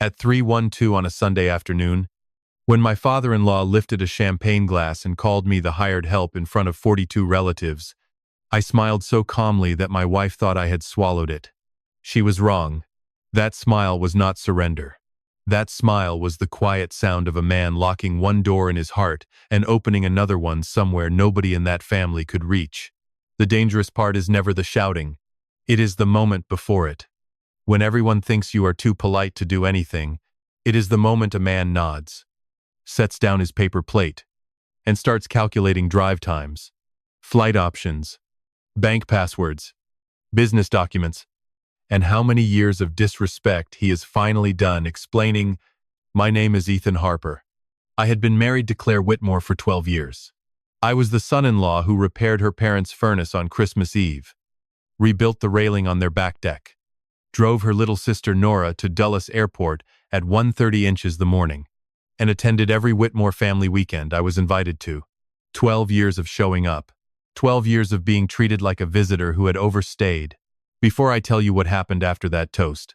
At 3:12 on a Sunday afternoon, when my father-in-law lifted a champagne glass and called me the hired help in front of 42 relatives, I smiled so calmly that my wife thought I had swallowed it. She was wrong. That smile was not surrender. That smile was the quiet sound of a man locking one door in his heart and opening another one somewhere nobody in that family could reach. The dangerous part is never the shouting. It is the moment before it. When everyone thinks you are too polite to do anything, it is the moment a man nods, sets down his paper plate, and starts calculating drive times, flight options, bank passwords, business documents, and how many years of disrespect he is finally done explaining, "My name is Ethan Harper. I had been married to Claire Whitmore for 12 years. I was the son-in-law who repaired her parents' furnace on Christmas Eve, rebuilt the railing on their back deck, drove her little sister Nora to Dulles Airport at 1:30 inches the morning, and attended every Whitmore family weekend I was invited to. 12 years of showing up. 12 years of being treated like a visitor who had overstayed. Before I tell you what happened after that toast,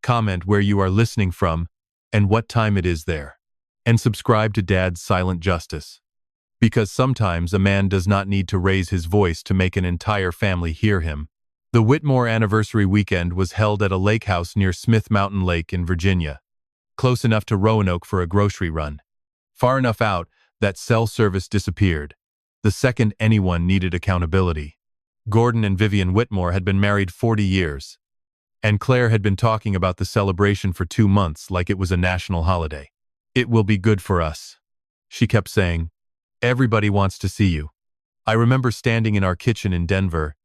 comment where you are listening from and what time it is there. And subscribe to Dad's Silent Justice. Because sometimes a man does not need to raise his voice to make an entire family hear him. The Whitmore anniversary weekend was held at a lake house near Smith Mountain Lake in Virginia, close enough to Roanoke for a grocery run, far enough out that cell service disappeared, the second anyone needed accountability. Gordon and Vivian Whitmore had been married 40 years, and Claire had been talking about the celebration for 2 months like it was a national holiday. "It will be good for us," she kept saying. "Everybody wants to see you." I remember standing in our kitchen in Denver,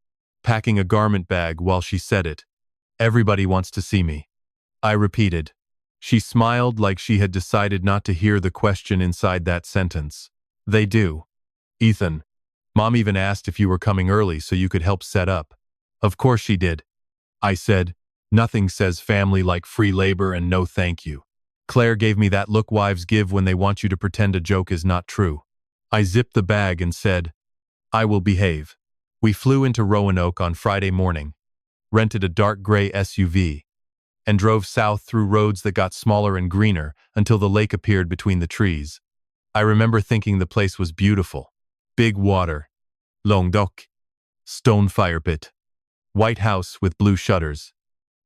packing a garment bag while she said it. "Everybody wants to see me," I repeated. She smiled like she had decided not to hear the question inside that sentence. "They do. Ethan, Mom even asked if you were coming early so you could help set up." "Of course she did," I said. "Nothing says family like free labor and no thank you." Claire gave me that look wives give when they want you to pretend a joke is not true. I zipped the bag and said, "I will behave." We flew into Roanoke on Friday morning, rented a dark gray SUV, and drove south through roads that got smaller and greener until the lake appeared between the trees. I remember thinking the place was beautiful. Big water, long dock, stone fire pit, white house with blue shutters.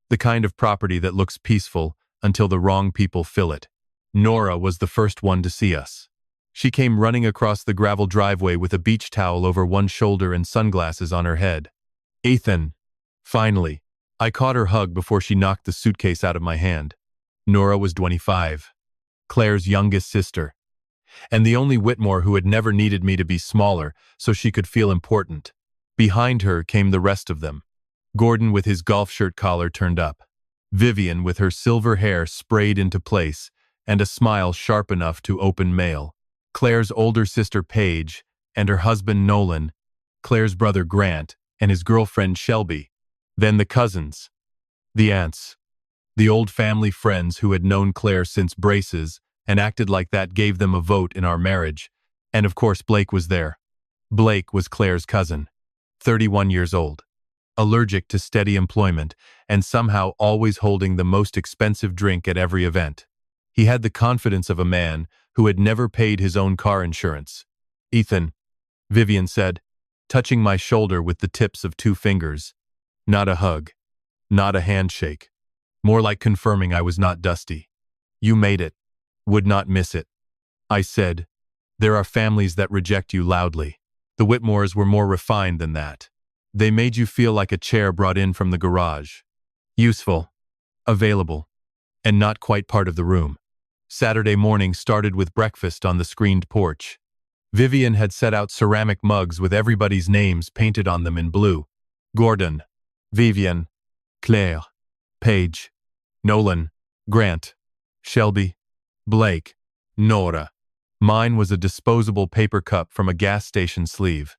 The kind of property that looks peaceful until the wrong people fill it. Nora was the first one to see us. She came running across the gravel driveway with a beach towel over one shoulder and sunglasses on her head. "Ethan." Finally, I caught her hug before she knocked the suitcase out of my hand. Nora was 25, Claire's youngest sister, and the only Whitmore who had never needed me to be smaller so she could feel important. Behind her came the rest of them. Gordon with his golf shirt collar turned up, Vivian with her silver hair sprayed into place and a smile sharp enough to open mail, Claire's older sister Paige and her husband Nolan, Claire's brother Grant and his girlfriend Shelby, then the cousins, the aunts, the old family friends who had known Claire since braces and acted like that gave them a vote in our marriage, and of course Blake was there. Blake was Claire's cousin, 31 years old, allergic to steady employment and somehow always holding the most expensive drink at every event. He had the confidence of a man who had never paid his own car insurance. "Ethan," Vivian said, touching my shoulder with the tips of 2 fingers. Not a hug, not a handshake, more like confirming I was not dusty. "You made it. Would not miss it." I said, "There are families that reject you loudly. The Whitmores were more refined than that. They made you feel like a chair brought in from the garage. Useful, available, and not quite part of the room." Saturday morning started with breakfast on the screened porch. Vivian had set out ceramic mugs with everybody's names painted on them in blue. Gordon, Vivian, Claire, Paige, Nolan, Grant, Shelby, Blake, Nora. Mine was a disposable paper cup from a gas station sleeve.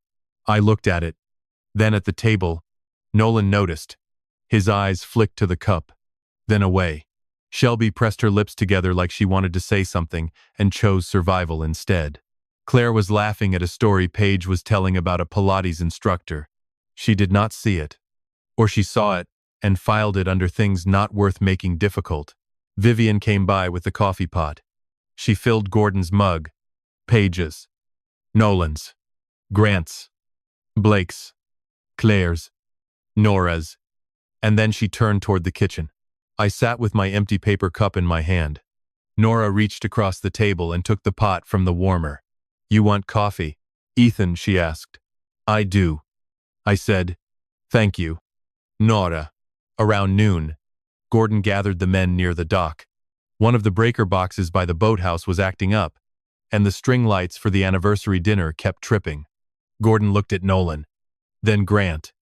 I looked at it, then at the table. Nolan noticed. His eyes flicked to the cup, then away. Shelby pressed her lips together like she wanted to say something and chose survival instead. Claire was laughing at a story Paige was telling about a Pilates instructor. She did not see it. Or she saw it and filed it under things not worth making difficult. Vivian came by with the coffee pot. She filled Gordon's mug. Page's, Nolan's, Grant's, Blake's, Claire's, Nora's, and then she turned toward the kitchen. I sat with my empty paper cup in my hand. Nora reached across the table and took the pot from the warmer. "You want coffee, Ethan?" she asked. "I do," I said. "Thank you, Nora." Around noon, Gordon gathered the men near the dock. One of the breaker boxes by the boathouse was acting up, and the string lights for the anniversary dinner kept tripping. Gordon looked at Nolan, then Grant,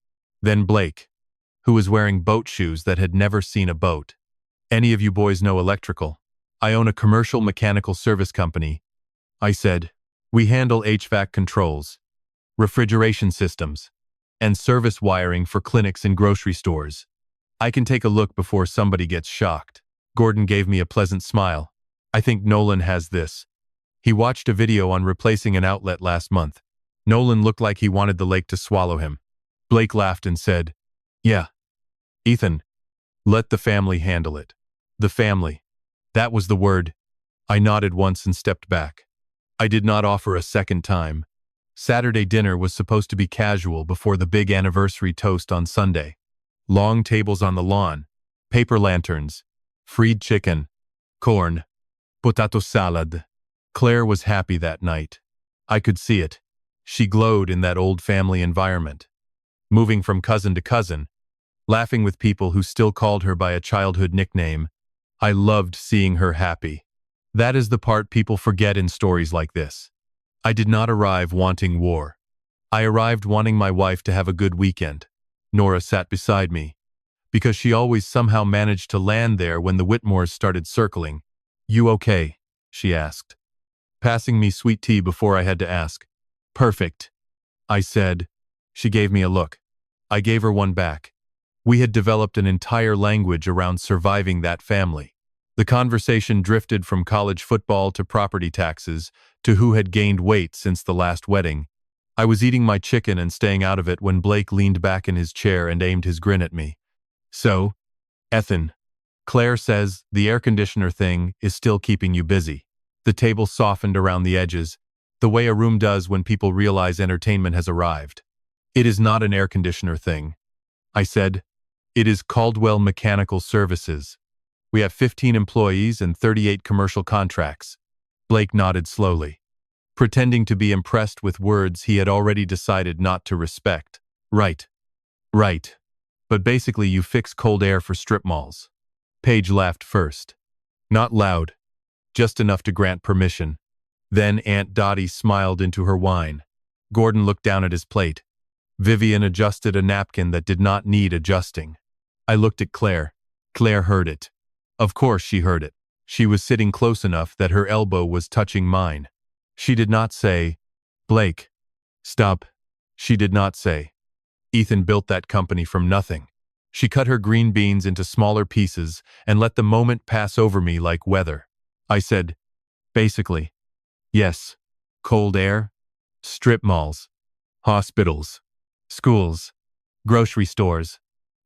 then Blake, who was wearing boat shoes that had never seen a boat. "Any of you boys know electrical? I own a commercial mechanical service company," I said. "We handle HVAC controls, refrigeration systems, and service wiring for clinics and grocery stores. I can take a look before somebody gets shocked." Gordon gave me a pleasant smile. "I think Nolan has this. He watched a video on replacing an outlet last month. Nolan looked like he wanted the lake to swallow him." Blake laughed and said, "Yeah, Ethan, let the family handle it." The family. That was the word. I nodded once and stepped back. I did not offer a second time. Saturday dinner was supposed to be casual before the big anniversary toast on Sunday. Long tables on the lawn, paper lanterns, fried chicken, corn, potato salad. Claire was happy that night. I could see it. She glowed in that old family environment. Moving from cousin to cousin, laughing with people who still called her by a childhood nickname. I loved seeing her happy. That is the part people forget in stories like this. I did not arrive wanting war. I arrived wanting my wife to have a good weekend. Nora sat beside me, because she always somehow managed to land there when the Whitmores started circling. "You okay?" she asked, passing me sweet tea before I had to ask. "Perfect," I said. She gave me a look. I gave her one back. We had developed an entire language around surviving that family. The conversation drifted from college football to property taxes to who had gained weight since the last wedding. I was eating my chicken and staying out of it when Blake leaned back in his chair and aimed his grin at me. "So, Ethan, Claire says the air conditioner thing is still keeping you busy." The table softened around the edges, the way a room does when people realize entertainment has arrived. "It is not an air conditioner thing," I said. "It is Caldwell Mechanical Services. We have 15 employees and 38 commercial contracts." Blake nodded slowly, pretending to be impressed with words he had already decided not to respect. Right. But basically you fix cold air for strip malls." Paige laughed first. Not loud, just enough to grant permission. Then Aunt Dottie smiled into her wine. Gordon looked down at his plate. Vivian adjusted a napkin that did not need adjusting. I looked at Claire. Claire heard it. Of course she heard it. She was sitting close enough that her elbow was touching mine. She did not say, "Blake, stop." She did not say, "Ethan built that company from nothing." She cut her green beans into smaller pieces and let the moment pass over me like weather. I said, "Basically, yes. Cold air, strip malls, hospitals, schools, grocery stores,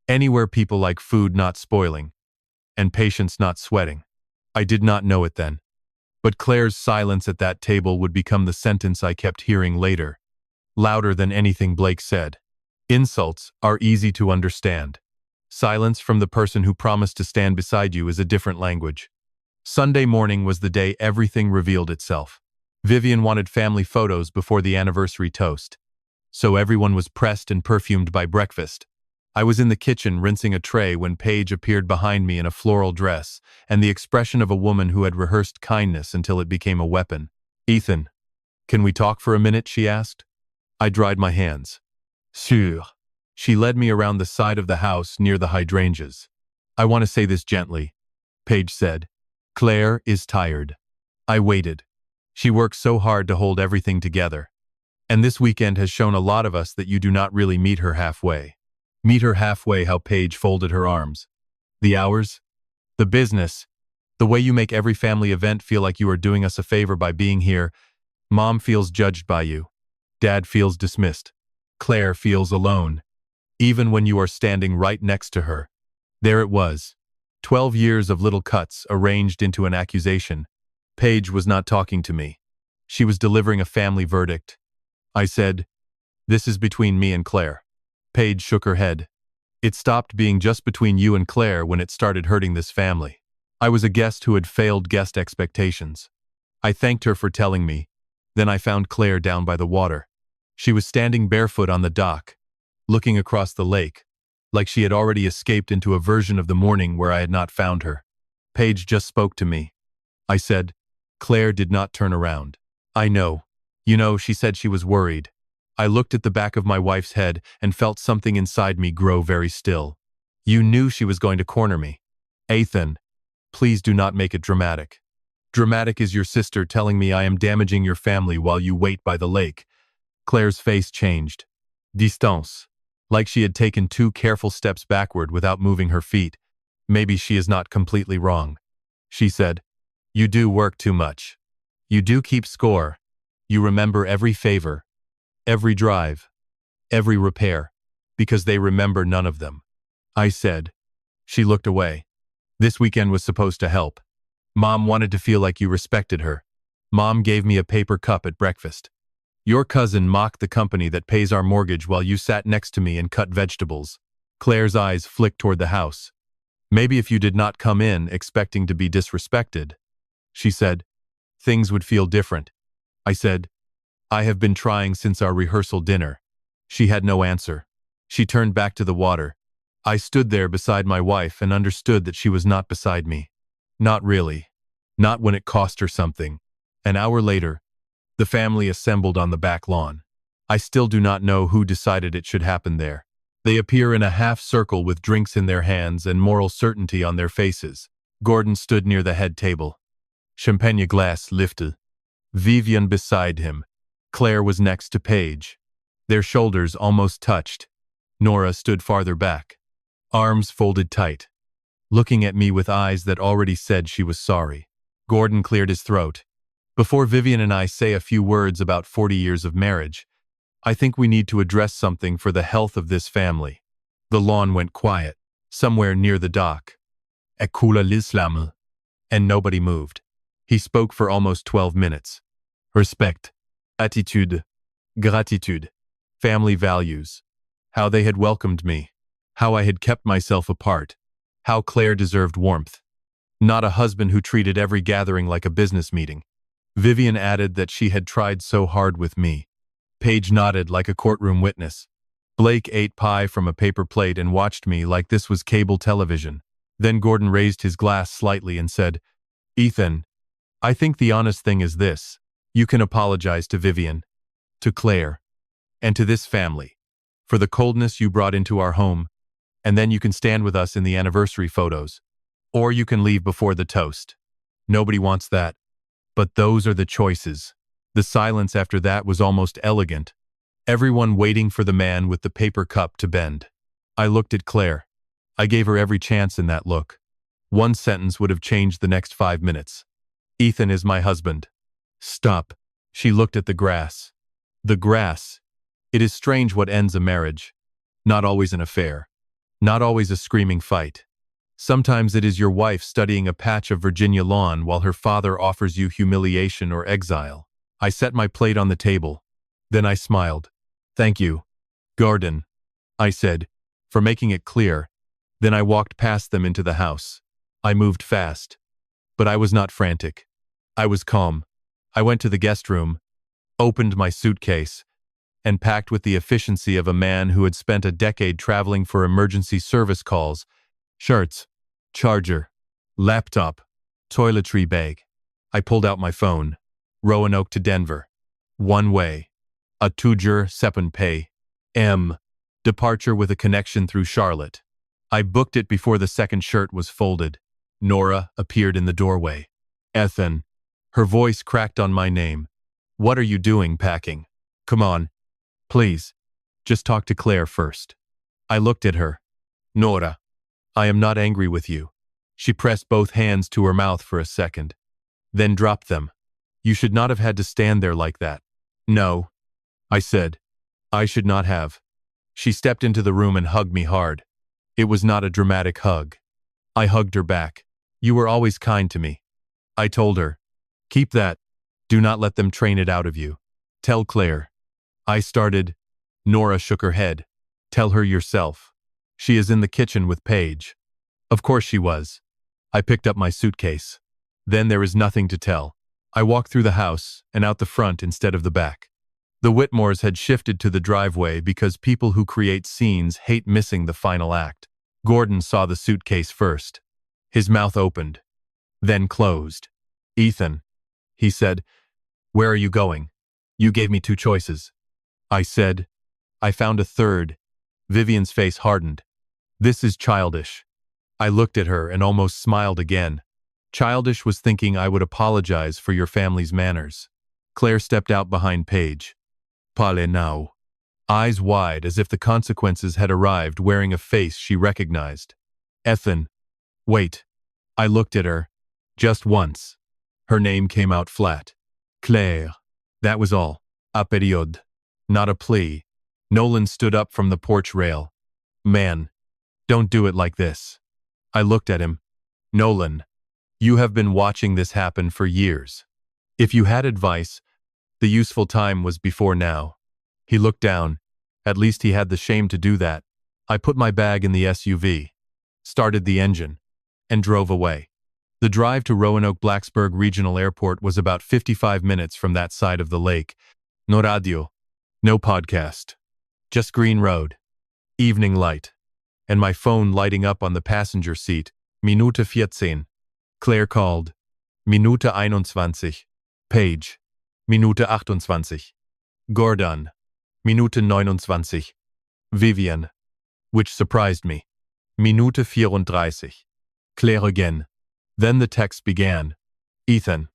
anywhere people like food not spoiling, and patients not sweating." I did not know it then, but Claire's silence at that table would become the sentence I kept hearing later, louder than anything Blake said. Insults are easy to understand. Silence from the person who promised to stand beside you is a different language. Sunday morning was the day everything revealed itself. Vivian wanted family photos before the anniversary toast, so everyone was pressed and perfumed by breakfast. I was in the kitchen rinsing a tray when Paige appeared behind me in a floral dress and the expression of a woman who had rehearsed kindness until it became a weapon. "Ethan, can we talk for a minute?" she asked. I dried my hands. "Sure." She led me around the side of the house near the hydrangeas. "I want to say this gently," Paige said. "Claire is tired." I waited. She works so hard to hold everything together. And this weekend has shown a lot of us that you do not really meet her halfway. Meet her halfway, how Paige folded her arms. The hours, the business, the way you make every family event feel like you are doing us a favor by being here. Mom feels judged by you. Dad feels dismissed. Claire feels alone. Even when you are standing right next to her. There it was. 12 years of little cuts arranged into an accusation. Paige was not talking to me. She was delivering a family verdict. I said, "This is between me and Claire." Paige shook her head. "It stopped being just between you and Claire when it started hurting this family." I was a guest who had failed guest expectations. I thanked her for telling me. Then I found Claire down by the water. She was standing barefoot on the dock, looking across the lake, like she had already escaped into a version of the morning where I had not found her. Paige just spoke to me. I said, "Claire did not turn around." "I know. You know," she said. She was worried. I looked at the back of my wife's head and felt something inside me grow very still. "You knew she was going to corner me." "Ethan, please do not make it dramatic." "Dramatic is your sister telling me I am damaging your family while you wait by the lake." Claire's face changed. Distance. Like she had taken 2 careful steps backward without moving her feet. "Maybe she is not completely wrong," she said. "You do work too much. You do keep score. You remember every favor, every drive, every repair, because they remember none of them." I said. She looked away. "This weekend was supposed to help. Mom wanted to feel like you respected her. Mom gave me a paper cup at breakfast. Your cousin mocked the company that pays our mortgage while you sat next to me and cut vegetables." Claire's eyes flicked toward the house. "Maybe if you did not come in expecting to be disrespected," she said, "things would feel different." I said, "I have been trying since our rehearsal dinner." She had no answer. She turned back to the water. I stood there beside my wife and understood that she was not beside me. Not really. Not when it cost her something. An hour later, the family assembled on the back lawn. I still do not know who decided it should happen there. They appear in a half circle with drinks in their hands and moral certainty on their faces. Gordon stood near the head table. Champagne glass lifted. Vivian beside him. Claire was next to Paige. Their shoulders almost touched. Nora stood farther back, arms folded tight, looking at me with eyes that already said she was sorry. Gordon cleared his throat. "Before Vivian and I say a few words about 40 years of marriage, I think we need to address something for the health of this family." The lawn went quiet, somewhere near the dock. "Écoute l'islam." And nobody moved. He spoke for almost 12 minutes. Respect, attitude, gratitude, family values, how they had welcomed me, how I had kept myself apart, how Claire deserved warmth. Not a husband who treated every gathering like a business meeting. Vivian added that she had tried so hard with me. Paige nodded like a courtroom witness. Blake ate pie from a paper plate and watched me like this was cable television. Then Gordon raised his glass slightly and said, "Ethan, I think the honest thing is this. You can apologize to Vivian, to Claire, and to this family for the coldness you brought into our home, and then you can stand with us in the anniversary photos. Or you can leave before the toast. Nobody wants that. But those are the choices." The silence after that was almost elegant. Everyone waiting for the man with the paper cup to bend. I looked at Claire. I gave her every chance in that look. One sentence would have changed the next 5 minutes. "Ethan is my husband." "Stop." She looked at the grass. The grass. It is strange what ends a marriage. Not always an affair. Not always a screaming fight. Sometimes it is your wife studying a patch of Virginia lawn while her father offers you humiliation or exile. I set my plate on the table. Then I smiled. "Thank you, Gordon," I said, "for making it clear." Then I walked past them into the house. I moved fast. But I was not frantic. I was calm. I went to the guest room, opened my suitcase, and packed with the efficiency of a man who had spent a decade traveling for emergency service calls. Shirts, charger, laptop, toiletry bag. I pulled out my phone. Roanoke to Denver. One way. A 2-7 pay. Departure with a connection through Charlotte. I booked it before the second shirt was folded. Nora appeared in the doorway. "Ethan." Her voice cracked on my name. "What are you doing packing? Come on. Please. Just talk to Claire first." I looked at her. "Nora, I am not angry with you." She pressed both hands to her mouth for a second, then dropped them. "You should not have had to stand there like that." "No," I said. "I should not have." She stepped into the room and hugged me hard. It was not a dramatic hug. I hugged her back. You were always kind to me. I told her. Keep that. Do not let them train it out of you. Tell Claire. I started. Nora shook her head. Tell her yourself. She is in the kitchen with Paige. Of course she was. I picked up my suitcase. Then there is nothing to tell. I walked through the house and out the front instead of the back. The Whitmores had shifted to the driveway because people who create scenes hate missing the final act. Gordon saw the suitcase first. His mouth opened, then closed. Ethan, he said, where are you going? You gave me two choices. I said, I found a third. Vivian's face hardened. This is childish. I looked at her and almost smiled again. Childish was thinking I would apologize for your family's manners. Claire stepped out behind Paige. Parlez now. Eyes wide as if the consequences had arrived, wearing a face she recognized. Ethan. Wait. I looked at her. Just once. Her name came out flat. Claire. That was all. A période. Not a plea. Nolan stood up from the porch rail. Man. Don't do it like this. I looked at him. Nolan. You have been watching this happen for years. If you had advice, the useful time was before now. He looked down. At least he had the shame to do that. I put my bag in the SUV, started the engine, and drove away. The drive to Roanoke-Blacksburg Regional Airport was about 55 minutes from that side of the lake. No radio, no podcast, just green road, evening light, and my phone lighting up on the passenger seat. Minute 14. Claire called. Minute 21. Paige. Minute 28. Gordon. Minute 29. Vivian. Which surprised me. Minute 34. Claire again. Then the text began. Ethan.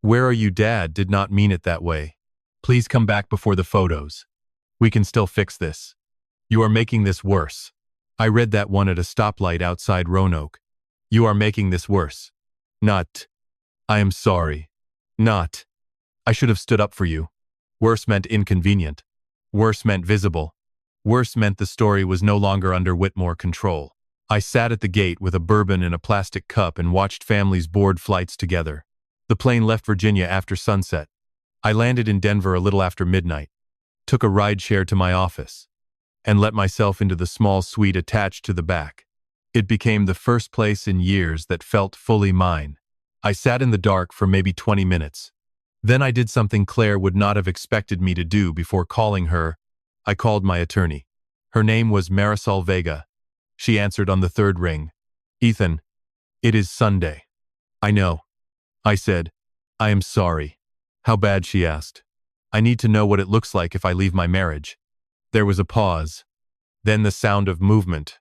Where are you? Dad did not mean it that way. Please come back before the photos. We can still fix this. You are making this worse. I read that one at a stoplight outside Roanoke. You are making this worse. Not. I am sorry. Not. I should have stood up for you. Worse meant inconvenient. Worse meant visible. Worse meant the story was no longer under Whitmore control. I sat at the gate with a bourbon in a plastic cup and watched families board flights together. The plane left Virginia after sunset. I landed in Denver a little after midnight, took a rideshare to my office, and let myself into the small suite attached to the back. It became the first place in years that felt fully mine. I sat in the dark for maybe 20 minutes. Then I did something Claire would not have expected me to do before calling her. I called my attorney. Her name was Marisol Vega. She answered on the third ring. Ethan, it is Sunday. I know. I said, I am sorry. How bad? She asked. I need to know what it looks like if I leave my marriage. There was a pause. Then the sound of movement.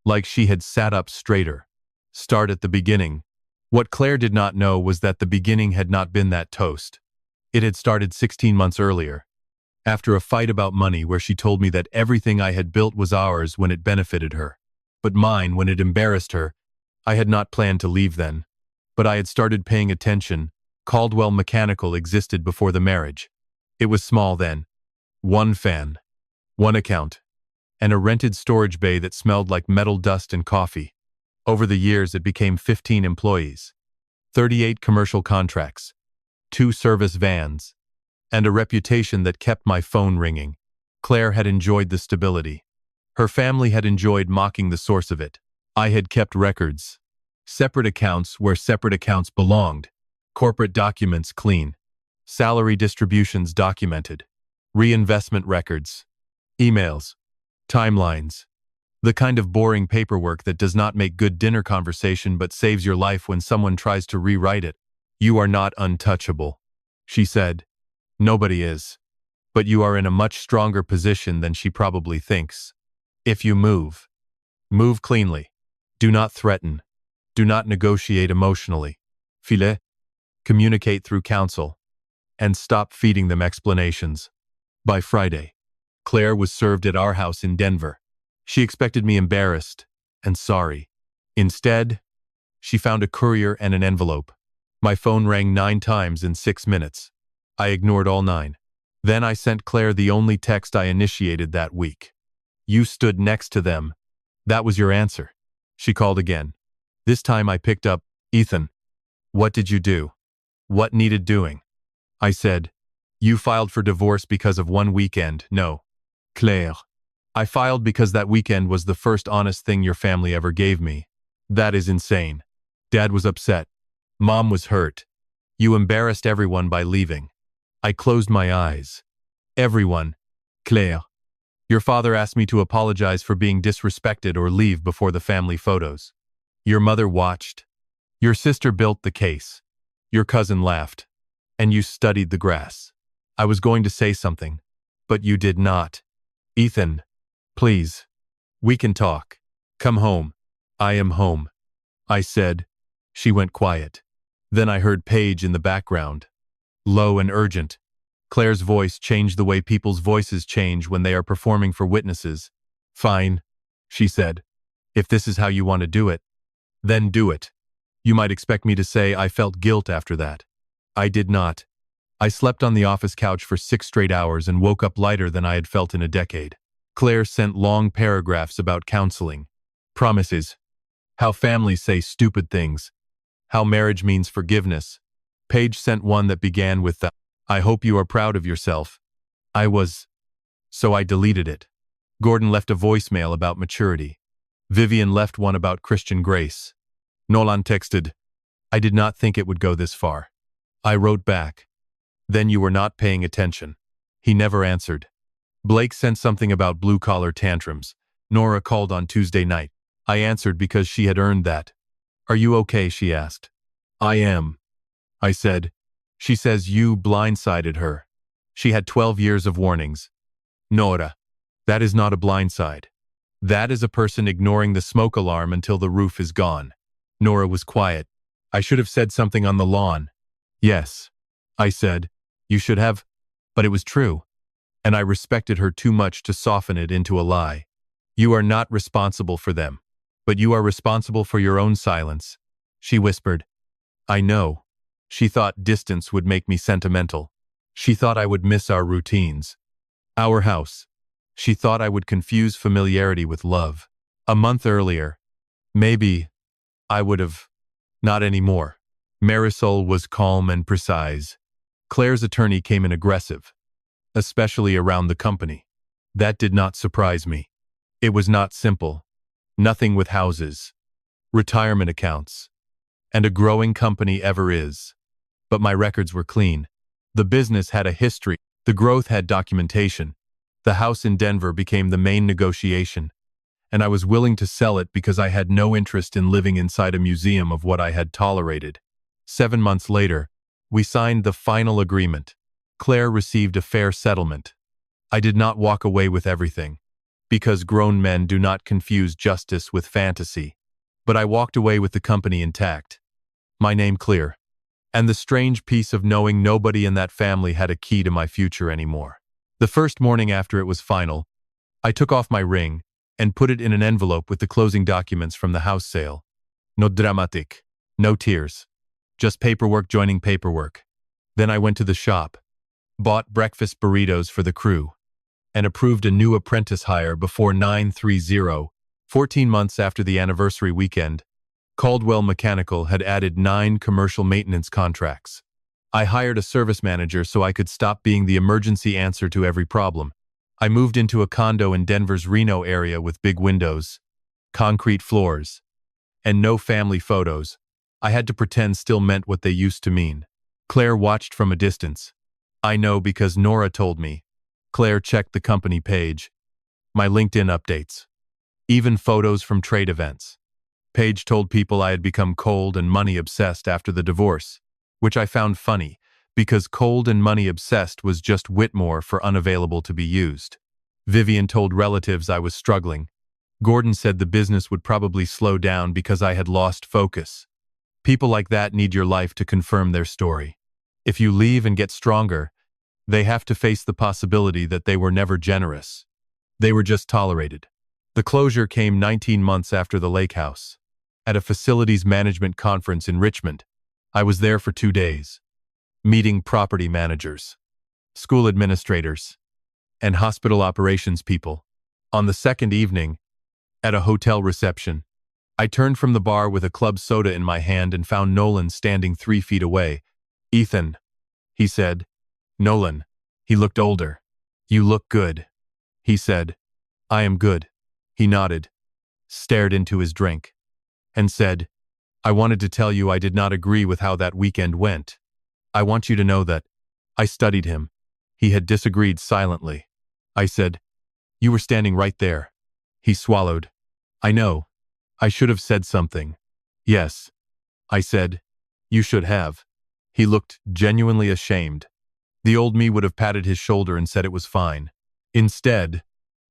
Like she had sat up straighter. Start at the beginning. What Claire did not know was that the beginning had not been that toast. It had started 16 months earlier. After a fight about money where she told me that everything I had built was ours when it benefited her, but mine when it embarrassed her. I had not planned to leave then. But I had started paying attention. Caldwell Mechanical existed before the marriage. It was small then. One fan, one account, and a rented storage bay that smelled like metal dust and coffee. Over the years it became 15 employees, 38 commercial contracts, 2 service vans, and a reputation that kept my phone ringing. Claire had enjoyed the stability. Her family had enjoyed mocking the source of it. I had kept records. Separate accounts where separate accounts belonged. Corporate documents clean. Salary distributions documented. Reinvestment records. Emails. Timelines. The kind of boring paperwork that does not make good dinner conversation but saves your life when someone tries to rewrite it. You are not untouchable, she said. Nobody is. But you are in a much stronger position than she probably thinks. If you move, move cleanly. Do not threaten. Do not negotiate emotionally. Filet. Communicate through counsel. And stop feeding them explanations. By Friday, Claire was served at our house in Denver. She expected me embarrassed and sorry. Instead, she found a courier and an envelope. My phone rang 9 times in 6 minutes. I ignored all 9. Then I sent Claire the only text I initiated that week. You stood next to them. That was your answer. She called again. This time I picked up, Ethan. What did you do? What needed doing? I said, you filed for divorce because of one weekend. No. Claire. I filed because that weekend was the first honest thing your family ever gave me. That is insane. Dad was upset. Mom was hurt. You embarrassed everyone by leaving. I closed my eyes. Everyone. Claire. Your father asked me to apologize for being disrespected or leave before the family photos. Your mother watched. Your sister built the case. Your cousin laughed. And you studied the grass. I was going to say something, but you did not. Ethan, please. We can talk. Come home. I am home. I said. She went quiet. Then I heard Paige in the background. Low and urgent. Claire's voice changed the way people's voices change when they are performing for witnesses. Fine, she said. If this is how you want to do it, then do it. You might expect me to say I felt guilt after that. I did not. I slept on the office couch for 6 straight hours and woke up lighter than I had felt in a decade. Claire sent long paragraphs about counseling, promises, how families say stupid things, how marriage means forgiveness. Paige sent one that began with the, I hope you are proud of yourself. I was. So I deleted it. Gordon left a voicemail about maturity. Vivian left one about Christian grace. Nolan texted, I did not think it would go this far. I wrote back, then you were not paying attention. He never answered. Blake sent something about blue-collar tantrums. Nora called on Tuesday night. I answered because she had earned that. Are you okay? She asked. I am. I said. She says you blindsided her. She had 12 years of warnings. Nora, that is not a blindside. That is a person ignoring the smoke alarm until the roof is gone. Nora was quiet. I should have said something on the lawn. Yes. I said. You should have. But it was true. And I respected her too much to soften it into a lie. You are not responsible for them. But you are responsible for your own silence. She whispered. I know. She thought distance would make me sentimental. She thought I would miss our routines. Our house. She thought I would confuse familiarity with love. A month earlier. Maybe. I would have. Not anymore. Marisol was calm and precise. Claire's attorney came in aggressive, especially around the company. That did not surprise me. It was not simple. Nothing with houses, retirement accounts, and a growing company ever is. But my records were clean. The business had a history. The growth had documentation. The house in Denver became the main negotiation, and I was willing to sell it because I had no interest in living inside a museum of what I had tolerated. 7 months later, we signed the final agreement. Claire received a fair settlement. I did not walk away with everything, because grown men do not confuse justice with fantasy. But I walked away with the company intact. My name clear. And the strange peace of knowing nobody in that family had a key to my future anymore. The first morning after it was final, I took off my ring and put it in an envelope with the closing documents from the house sale. No dramatic. No tears. Just paperwork joining paperwork. Then I went to the shop, bought breakfast burritos for the crew, and approved a new apprentice hire before 9/30, 14 months after the anniversary weekend. Caldwell Mechanical had added 9 commercial maintenance contracts. I hired a service manager so I could stop being the emergency answer to every problem. I moved into a condo in Denver's Reno area with big windows, concrete floors, and no family photos. I had to pretend still meant what they used to mean. Claire watched from a distance. I know because Nora told me. Claire checked the company page, my LinkedIn updates, even photos from trade events. Paige told people I had become cold and money-obsessed after the divorce, which I found funny, because cold and money-obsessed was just Whitmore for unavailable to be used. Vivian told relatives I was struggling. Gordon said the business would probably slow down because I had lost focus. People like that need your life to confirm their story. If you leave and get stronger, they have to face the possibility that they were never generous. They were just tolerated. The closure came 19 months after the lake house. At a facilities management conference in Richmond, I was there for 2 days, meeting property managers, school administrators, and hospital operations people. On the second evening, at a hotel reception, I turned from the bar with a club soda in my hand and found Nolan standing 3 feet away. "Ethan," he said. "Nolan." He looked older. "You look good," he said. "I am good." He nodded, stared into his drink, and said, "I wanted to tell you I did not agree with how that weekend went. I want you to know that." I studied him. He had disagreed silently. I said, "You were standing right there." He swallowed. "I know. I should have said something." "Yes," I said. "You should have." He looked genuinely ashamed. The old me would have patted his shoulder and said it was fine. Instead,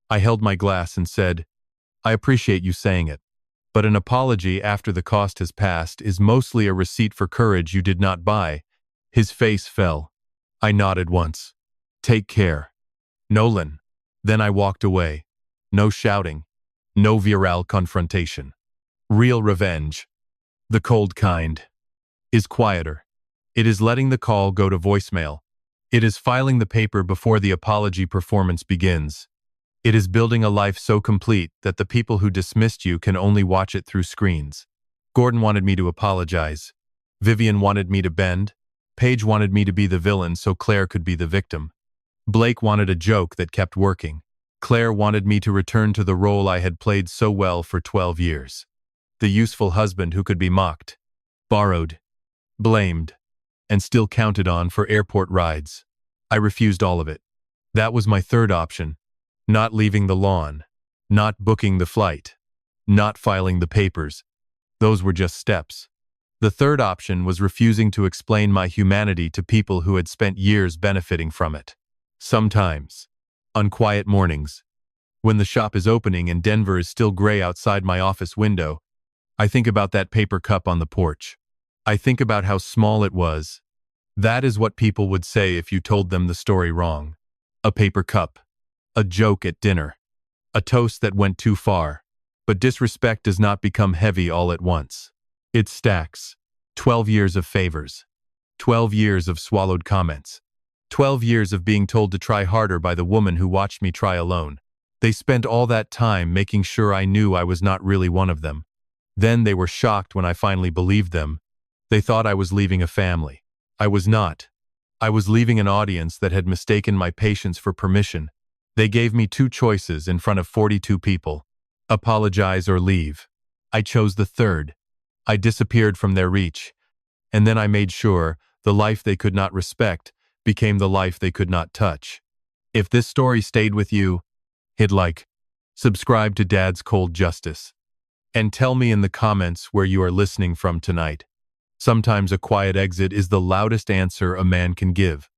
I held my glass and said, "I appreciate you saying it. But an apology after the cost has passed is mostly a receipt for courage you did not buy." His face fell. I nodded once. "Take care, Nolan." Then I walked away. No shouting. No virile confrontation. Real revenge, the cold kind, is quieter. It is letting the call go to voicemail. It is filing the paper before the apology performance begins. It is building a life so complete that the people who dismissed you can only watch it through screens. Gordon wanted me to apologize. Vivian wanted me to bend. Paige wanted me to be the villain so Claire could be the victim. Blake wanted a joke that kept working. Claire wanted me to return to the role I had played so well for 12 years. The useful husband who could be mocked, borrowed, blamed, and still counted on for airport rides. I refused all of it. That was my third option. Not leaving the lawn. Not booking the flight. Not filing the papers. Those were just steps. The third option was refusing to explain my humanity to people who had spent years benefiting from it. Sometimes, on quiet mornings, when the shop is opening and Denver is still gray outside my office window, I think about that paper cup on the porch. I think about how small it was. That is what people would say if you told them the story wrong. A paper cup. A joke at dinner. A toast that went too far. But disrespect does not become heavy all at once. It stacks. 12 years of favors. 12 years of swallowed comments. 12 years of being told to try harder by the woman who watched me try alone. They spent all that time making sure I knew I was not really one of them. Then they were shocked when I finally believed them. They thought I was leaving a family. I was not. I was leaving an audience that had mistaken my patience for permission. They gave me 2 choices in front of 42 people. Apologize or leave. I chose the third. I disappeared from their reach. And then I made sure the life they could not respect became the life they could not touch. If this story stayed with you, hit like, subscribe to Dad's Cold Justice, and tell me in the comments where you are listening from tonight. Sometimes a quiet exit is the loudest answer a man can give.